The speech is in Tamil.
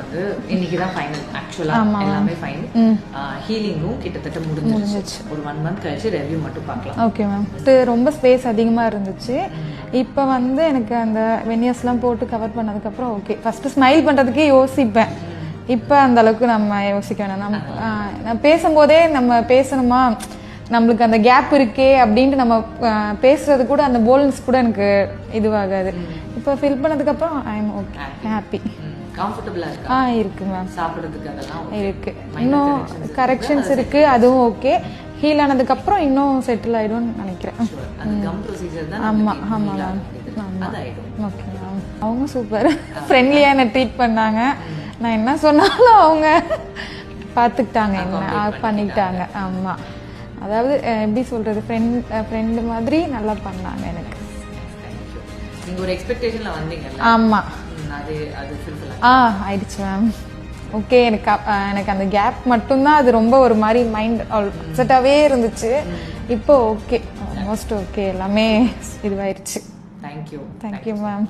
வந்து இன்னைக்கு தான் ஃபைனல். ஆக்சுவலா எல்லாமே ஃபைன். ஹீலிங்கும் கிட்டத்தட்ட முடிஞ்சிருச்சு. ஒரு 1 மந்த் கழிச்சு ரிவ்யூ மட்டும் பார்க்கலாம். Okay ma'am. ரொம்ப ஸ்பேஸ் அதிகமாக இருந்துச்சு. இப்போ வந்து எனக்கு அந்த வெனியர்ஸ்லாம் போட்டு கவர் பண்ணதுக்கப்புறம் ஓகே. ஃபஸ்ட்டு ஸ்மைல் பண்ணுறதுக்கே யோசிப்பேன். இப்போ அந்த அளவுக்கு நம்ம யோசிக்க வேணாம். நான் பேசும்போதே நம்ம பேசணுமா, நம்மளுக்கு அந்த கேப் இருக்கே அப்படின்ட்டு நம்ம பேசுறது கூட அந்த போல்னஸ் கூட எனக்கு இதுவாகாது. இப்போ ஃபில் பண்ணதுக்கப்புறம் ஐ எம் ஓகே, ஹாப்பி. கம்ஃபர்டபிளா இருக்கா? இருக்கு மேம். சாப்பிடுறதுக்கு அதெல்லாம் இருக்கு. இன்னும் கரெக்ஷன்ஸ் இருக்கு, அதுவும் ஓகே. ஹீல் ஆனதுக்கப்புறம் இன்னும் செட்டில் ஆயிடும்னு நினைக்கிறேன். அந்த கம் ப்ரொசீஜர் தான். ஆமாம் ஆமாம் மேம். Okay ma'am. அவங்க சூப்பர் ஃப்ரெண்ட்லியாக என்ன ட்ரீட் பண்ணாங்க. நான் என்ன சொன்னாலும் அவங்க பார்த்துக்கிட்டாங்க, என்ன பண்ணிக்கிட்டாங்க. ஆமாம், அதாவது எப்படி சொல்கிறது, ஃப்ரெண்டு மாதிரி நல்லா பண்ணாங்க எனக்கு. நீங்கள் ஒரு எக்ஸ்பெக்டேஷன்ல வந்தீங்க. ஆமாம், ஆயிடுச்சு மேம். ஓகே. எனக்கு அந்த கேப் மட்டும்தான் அது ரொம்ப ஒரு மாதிரி மைண்ட் அப்செட்டாகவே இருந்துச்சு. இப்போ ஓகே, ஆல்மோஸ்ட் ஓகே, எல்லாமே இதுவாயிருச்சு. Thank you ma'am.